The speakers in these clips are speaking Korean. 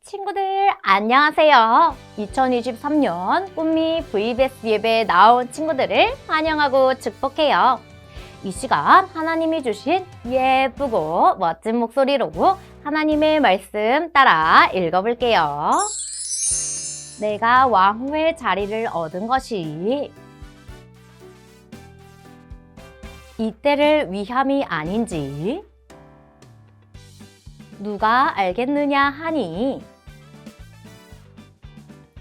친구들 안녕하세요. 2023년 꿈미 VBS 예배에 나온 친구들을 환영하고 축복해요. 이 시간 하나님이 주신 예쁘고 멋진 목소리로 하나님의 말씀 따라 읽어볼게요. 내가 왕후의 자리를 얻은 것이 이때를 위함이 아닌지 누가 알겠느냐 하니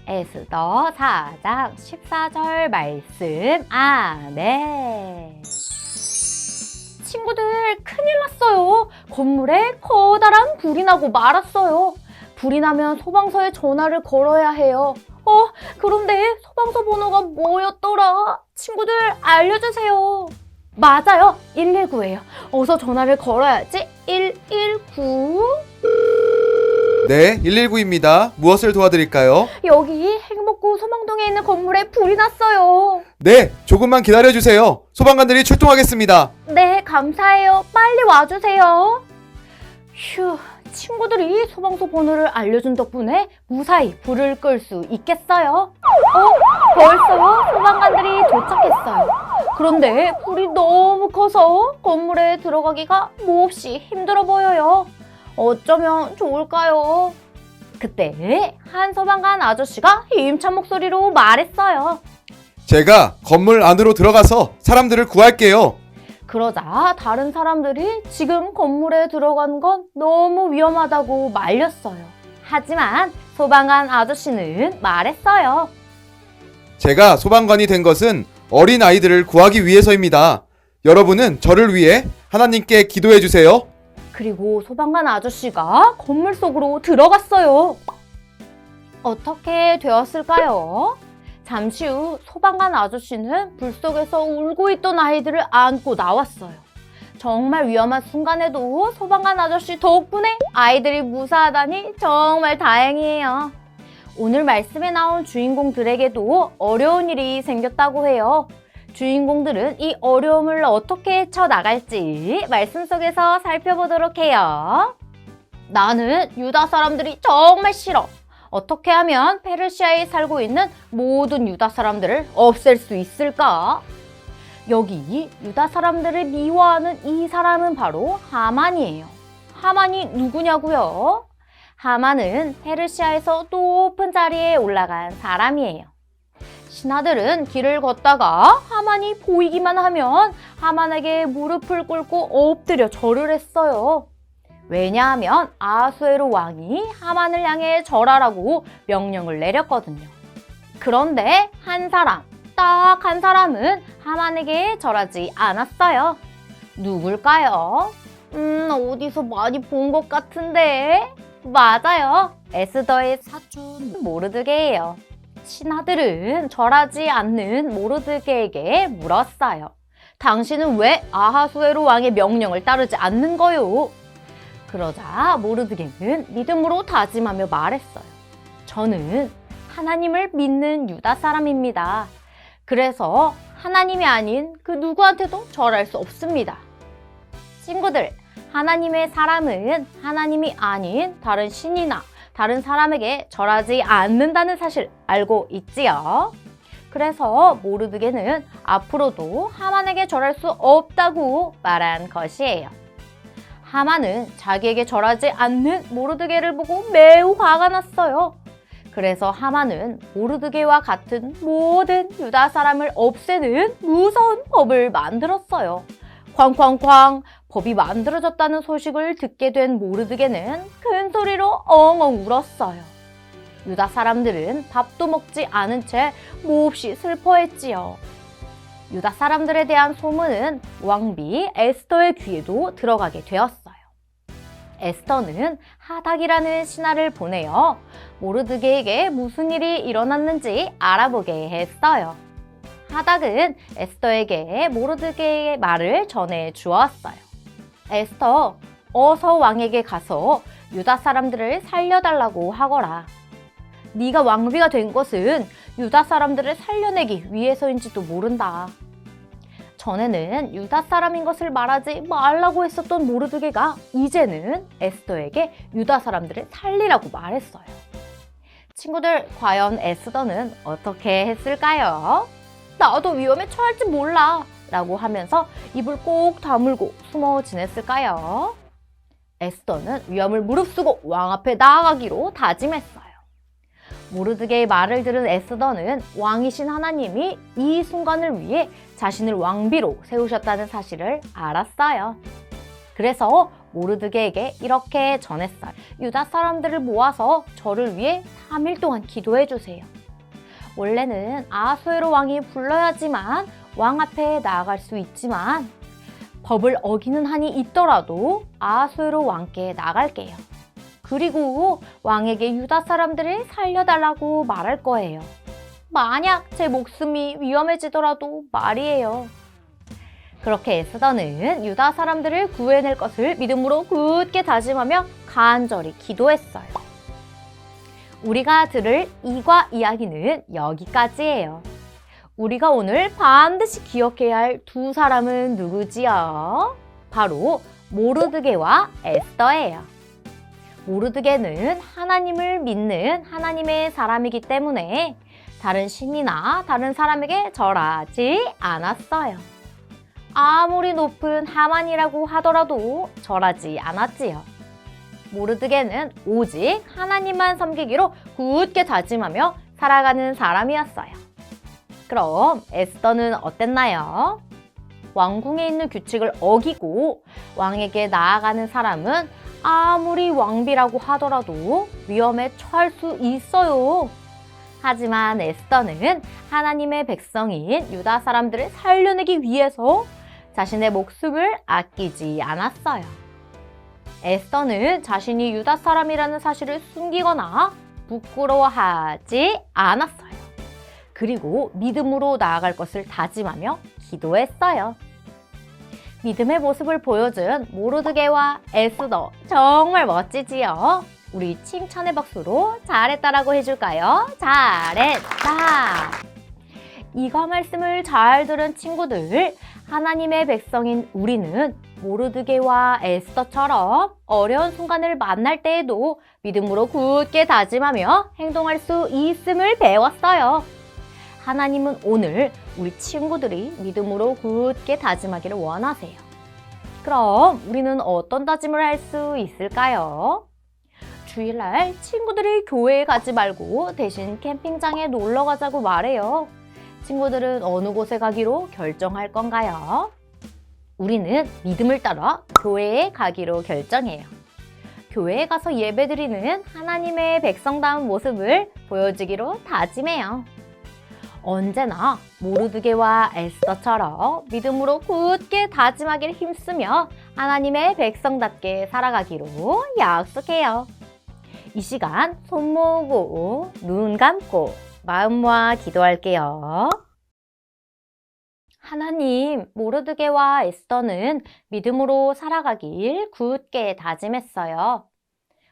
에스더 4장 14절 말씀. 아멘. 친구들 큰일 났어요. 건물에 커다란 불이 나고 말았어요. 불이 나면 소방서에 전화를 걸어야 해요. 그런데 소방서 번호가 뭐였더라? 친구들 알려주세요. 맞아요. 119예요. 어서 전화를 걸어야지. 119. 네, 119입니다. 무엇을 도와드릴까요? 여기 행복구 소망동에 있는 건물에 불이 났어요. 네, 조금만 기다려주세요. 소방관들이 출동하겠습니다. 네, 감사해요. 빨리 와주세요. 휴, 친구들이 소방서 번호를 알려준 덕분에 무사히 불을 끌 수 있겠어요. 벌써 소방관들이 도착했어요. 그런데 불이 너무 커서 건물에 들어가기가 몹시 힘들어 보여요. 어쩌면 좋을까요? 그때 한 소방관 아저씨가 힘찬 목소리로 말했어요. 제가 건물 안으로 들어가서 사람들을 구할게요. 그러자 다른 사람들이 지금 건물에 들어가는 건 너무 위험하다고 말렸어요. 하지만 소방관 아저씨는 말했어요. 제가 소방관이 된 것은 어린 아이들을 구하기 위해서입니다. 여러분은 저를 위해 하나님께 기도해 주세요. 그리고 소방관 아저씨가 건물 속으로 들어갔어요. 어떻게 되었을까요? 잠시 후 소방관 아저씨는 불 속에서 울고 있던 아이들을 안고 나왔어요. 정말 위험한 순간에도 소방관 아저씨 덕분에 아이들이 무사하다니 정말 다행이에요. 오늘 말씀에 나온 주인공들에게도 어려운 일이 생겼다고 해요. 주인공들은 이 어려움을 어떻게 헤쳐나갈지 말씀 속에서 살펴보도록 해요. 나는 유다 사람들이 정말 싫어. 어떻게 하면 페르시아에 살고 있는 모든 유다 사람들을 없앨 수 있을까? 여기 유다 사람들을 미워하는 이 사람은 바로 하만이에요. 하만이 누구냐고요? 하만은 페르시아에서 높은 자리에 올라간 사람이에요. 신하들은 길을 걷다가 하만이 보이기만 하면 하만에게 무릎을 꿇고 엎드려 절을 했어요. 왜냐하면 아하수에로 왕이 하만을 향해 절하라고 명령을 내렸거든요. 그런데 딱 한 사람은 하만에게 절하지 않았어요. 누굴까요? 어디서 많이 본 것 같은데? 맞아요. 에스더의 사촌 모르드게예요. 신하들은 절하지 않는 모르드게에게 물었어요. 당신은 왜 아하수에로 왕의 명령을 따르지 않는 거요? 그러자 모르드게는 믿음으로 다짐하며 말했어요. 저는 하나님을 믿는 유다 사람입니다. 그래서 하나님이 아닌 그 누구한테도 절할 수 없습니다. 친구들, 하나님의 사람은 하나님이 아닌 다른 신이나 다른 사람에게 절하지 않는다는 사실 알고 있지요? 그래서 모르드게는 앞으로도 하만에게 절할 수 없다고 말한 것이에요. 하만은 자기에게 절하지 않는 모르드게를 보고 매우 화가 났어요. 그래서 하만은 모르드게와 같은 모든 유다 사람을 없애는 무서운 법을 만들었어요. 쾅쾅쾅 법이 만들어졌다는 소식을 듣게 된 모르드게는 큰 소리로 엉엉 울었어요. 유다 사람들은 밥도 먹지 않은 채 몹시 슬퍼했지요. 유다 사람들에 대한 소문은 왕비 에스더의 귀에도 들어가게 되었어요. 에스더는 하닥이라는 신하를 보내어 모르드게에게 무슨 일이 일어났는지 알아보게 했어요. 하닥은 에스더에게 모르드게의 말을 전해 주었어요. 에스더, 어서 왕에게 가서 유다 사람들을 살려달라고 하거라. 네가 왕비가 된 것은 유다 사람들을 살려내기 위해서인지도 모른다. 전에는 유다 사람인 것을 말하지 말라고 했었던 모르드게가 이제는 에스더에게 유다 사람들을 살리라고 말했어요. 친구들, 과연 에스더는 어떻게 했을까요? 나도 위험에 처할지 몰라 라고 하면서 입을 꼭 다물고 숨어 지냈을까요? 에스더는 위험을 무릅쓰고 왕 앞에 나아가기로 다짐했어요. 모르드게의 말을 들은 에스더는 왕이신 하나님이 이 순간을 위해 자신을 왕비로 세우셨다는 사실을 알았어요. 그래서 모르드게에게 이렇게 전했어요. 유다 사람들을 모아서 저를 위해 3일 동안 기도해 주세요. 원래는 아하수에로 왕이 불러야지만 왕 앞에 나아갈 수 있지만 법을 어기는 한이 있더라도 아하수에로 왕께 나갈게요. 그리고 왕에게 유다 사람들을 살려달라고 말할 거예요. 만약 제 목숨이 위험해지더라도 말이에요. 그렇게 에스더는 유다 사람들을 구해낼 것을 믿음으로 굳게 다짐하며 간절히 기도했어요. 우리가 들을 이과 이야기는 여기까지예요. 우리가 오늘 반드시 기억해야 할 두 사람은 누구지요? 바로 모르드게와 에스더예요. 모르드게는 하나님을 믿는 하나님의 사람이기 때문에 다른 신이나 다른 사람에게 절하지 않았어요. 아무리 높은 하만이라고 하더라도 절하지 않았지요. 모르드게는 오직 하나님만 섬기기로 굳게 다짐하며 살아가는 사람이었어요. 그럼 에스더는 어땠나요? 왕궁에 있는 규칙을 어기고 왕에게 나아가는 사람은 아무리 왕비라고 하더라도 위험에 처할 수 있어요. 하지만 에스더는 하나님의 백성인 유다 사람들을 살려내기 위해서 자신의 목숨을 아끼지 않았어요. 에스더는 자신이 유다 사람이라는 사실을 숨기거나 부끄러워하지 않았어요. 그리고 믿음으로 나아갈 것을 다짐하며 기도했어요. 믿음의 모습을 보여준 모르드게와 에스더, 정말 멋지지요? 우리 칭찬의 박수로 잘했다라고 해줄까요? 잘했다! 이거 말씀을 잘 들은 친구들, 하나님의 백성인 우리는 모르드게와 에스더처럼 어려운 순간을 만날 때에도 믿음으로 굳게 다짐하며 행동할 수 있음을 배웠어요. 하나님은 오늘 우리 친구들이 믿음으로 굳게 다짐하기를 원하세요. 그럼 우리는 어떤 다짐을 할 수 있을까요? 주일날 친구들이 교회에 가지 말고 대신 캠핑장에 놀러 가자고 말해요. 친구들은 어느 곳에 가기로 결정할 건가요? 우리는 믿음을 따라 교회에 가기로 결정해요. 교회에 가서 예배드리는 하나님의 백성다운 모습을 보여주기로 다짐해요. 언제나 모르드게와 에스더처럼 믿음으로 굳게 다짐하기를 힘쓰며 하나님의 백성답게 살아가기로 약속해요. 이 시간 손 모으고 눈 감고 마음 모아 기도할게요. 하나님, 모르드게와 에스더는 믿음으로 살아가길 굳게 다짐했어요.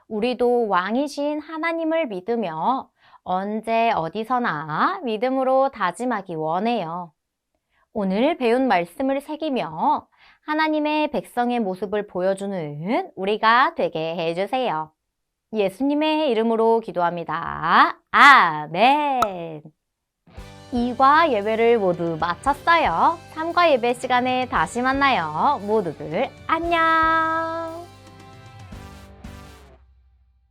우리도 왕이신 하나님을 믿으며 언제 어디서나 믿음으로 다짐하기 원해요. 오늘 배운 말씀을 새기며 하나님의 백성의 모습을 보여주는 우리가 되게 해주세요. 예수님의 이름으로 기도합니다. 아멘. 2과 예배를 모두 마쳤어요. 3과 예배 시간에 다시 만나요. 모두들 안녕.